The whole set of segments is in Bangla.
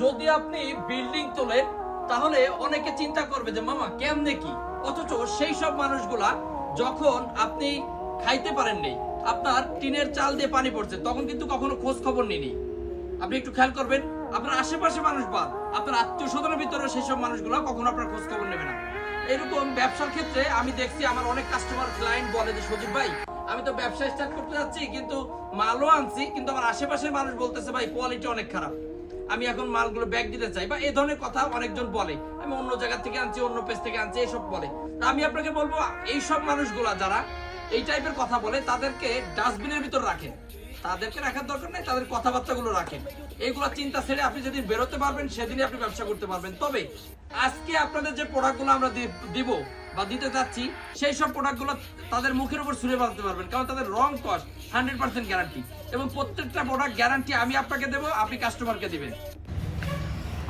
যদি আপনি বিল্ডিং তোলেন তাহলে অনেকে চিন্তা করবে যে মামা কেমনে কি, অথচ সেই সব মানুষগুলা যখন আপনি খাইতে পারেননি, আপনার টিনের চাল দিয়ে পানি পড়ছে, তখন কিন্তু কখনো খোঁজ খবর নিনি। আপনি একটু খেয়াল করবেন, আপনার আশেপাশে মানুষ বাদ, আপনার আত্মীয় স্বজনের ভিতরে সেই সব মানুষগুলো কখনো আপনার খোঁজ খবর নেবে না। এরকম ব্যবসার ক্ষেত্রে আমি দেখছি আমার অনেক কাস্টমার ক্লায়েন্ট বলে যে সজীব ভাই, আমি তো ব্যবসা স্টার্ট করতে যাচ্ছি, কিন্তু মালও আনছি, কিন্তু আমার আশেপাশের মানুষ বলতেছে ভাই কোয়ালিটি অনেক খারাপ, আমি এখন মালগুলো ব্যাগ দিতে চাই, বা এই ধরনের কথা অনেকজন বলে, আমি অন্য জায়গা থেকে আনছি, অন্য পেজ থেকে আনছি, এইসব বলে। আমি আপনাকে বলবো এই সব মানুষগুলা যারা এই টাইপের কথা বলে তাদেরকে ডাস্টবিনের ভিতর রাখেন, তাদেরকে রাখার দরকার নেই, তাদের কথাবার্তাগুলো রাখেন। এইগুলা চিন্তা ছেড়ে আপনি যেদিন বেরোতে পারবেন সেদিনই আপনি ব্যবসা করতে পারবেন। তবে আজকে আপনাদের যে প্রোডাক্টগুলো আমরা দিব বা দিতে যাচ্ছি, সেই সব প্রোডাক্টগুলো তাদের মুখের উপর ছুঁড়ে মারতে পারবেন, কারণ তাদের রং কস্ট 100% গ্যারান্টি, এবং প্রত্যেকটা প্রোডাক্ট গ্যারান্টি আমি আপনাকে দেবো, আপনি কাস্টমারকে দিবেন।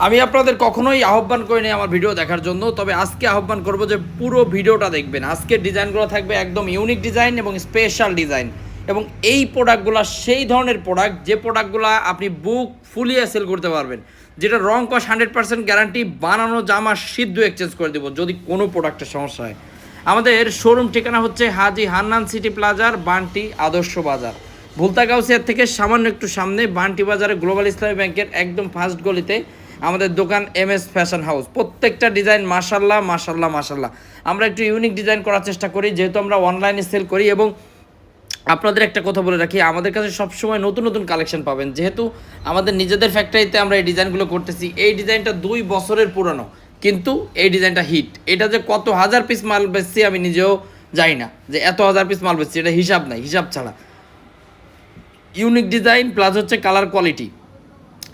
আমি আপনাদের কখনোই আহ্বান করিনি আমার ভিডিও দেখার জন্য, তবে আজকে আহ্বান করব যে পুরো ভিডিওটা দেখবেন। আজকের ডিজাইনগুলো থাকবে একদম ইউনিক ডিজাইন এবং স্পেশাল ডিজাইন, এবং এই প্রোডাক্টগুলো সেই ধরনের প্রোডাক্ট যে প্রোডাক্টগুলো আপনি বুক ফুলিয়ে সেল করতে পারবেন, যেটা রং কস্ট 100% গ্যারান্টি, বানানো জামা সিদ্ধ এক্সচেঞ্জ করে দেবো যদি কোনো প্রোডাক্টের সমস্যা হয়। আমাদের শোরুম ঠিকানা হচ্ছে হাজি হান্নান সিটি প্লাজার, বান্টি আদর্শ বাজার, ভুলতা গাউসিয়া থেকে সামান্য একটু সামনে, বান্টি বাজারে গ্লোবাল ইসলামী ব্যাংকের একদম ফার্স্ট গলিতে আমাদের দোকান MS ফ্যাশন হাউস। প্রত্যেকটা ডিজাইন মাশাল্লাহ মাশাল্লাহ মাশাল্লাহ। আমরা একটু ইউনিক ডিজাইন করার চেষ্টা করি, যেহেতু আমরা অনলাইনে সেল করি। এবং আপনাদের একটা কথা বলে রাখি, আমাদের কাছে সবসময় নতুন নতুন কালেকশন পাবেন, যেহেতু আমাদের নিজেদের ফ্যাক্টরিতে আমরা এই ডিজাইনগুলো করতেছি। এই ডিজাইনটা 2 বছরের পুরানো, কিন্তু এই ডিজাইনটা হিট। এটা যে কত হাজার পিস মাল বেচছি আমি নিজেও জানি না, যে এত হাজার পিস মাল বেচছি, এটা হিসাব নাই, হিসাব ছাড়া। ইউনিক ডিজাইন প্লাস হচ্ছে কালার কোয়ালিটি,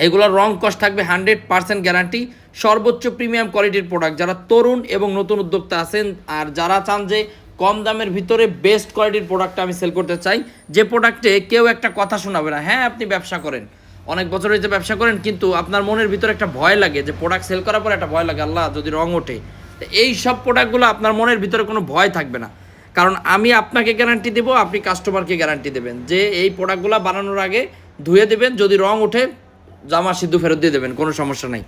এগুলোর রং কস্ট থাকবে 100% গ্যারান্টি, সর্বোচ্চ প্রিমিয়াম কোয়ালিটির প্রোডাক্ট। যারা তরুণ এবং নতুন উদ্যোক্তা আছেন, আর যারা চান যে কম দামের ভিতরে বেস্ট কোয়ালিটির প্রোডাক্ট আমি সেল করতে চাই, যে প্রোডাক্টে কেউ একটা কথা শোনাবে না। হ্যাঁ, আপনি ব্যবসা করেন, অনেক বছর হয়েছে ব্যবসা করেন, কিন্তু আপনার মনের ভিতরে একটা ভয় লাগে, যে প্রোডাক্ট সেল করার পর একটা ভয় লাগে, আল্লাহ যদি রং ওঠে। এই সব প্রোডাক্টগুলো আপনার মনের ভিতরে কোনো ভয় থাকবে না, কারণ আমি আপনাকে গ্যারান্টি দেবো, আপনি কাস্টমারকে গ্যারান্টি দেবেন যে এই প্রোডাক্টগুলো বানানোর আগে ধুয়ে দেবেন, যদি রং ওঠে জামা সিদ্ধ ফেরত দিয়ে দেবেন, কোনো সমস্যা নাই।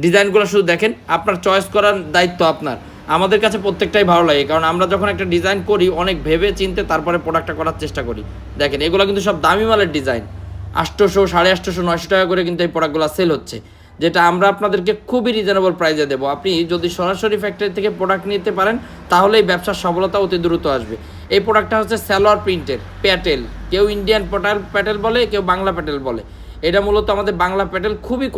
ডিজাইনগুলো শুধু দেখেন, আপনার চয়েস করার দায়িত্ব আপনার। আমাদের কাছে প্রত্যেকটাই ভালো লাগে, কারণ আমরা যখন একটা ডিজাইন করি অনেক ভেবে চিন্তে তারপরে প্রোডাক্টটা করার চেষ্টা করি। দেখেন, এগুলো কিন্তু সব দামি মালের ডিজাইন, 800, 850, 900 টাকা করে কিন্তু এই প্রোডাক্টগুলো সেল হচ্ছে, যেটা আমরা আপনাদেরকে খুবই রিজনেবল প্রাইসে দেবো। আপনি যদি সরাসরি ফ্যাক্টরি থেকে প্রোডাক্ট নিতে পারেন, তাহলে এই ব্যবসার সফলতা অতি দ্রুত আসবে। এই প্রোডাক্টটা হচ্ছে সালোয়ার প্রিন্টের প্যাটেল, কেউ ইন্ডিয়ান প্যাটেল বলে, কেউ বাংলা প্যাটেল বলে। এটা মূলত আমাদের বাংলা প্যাটেল, খুবই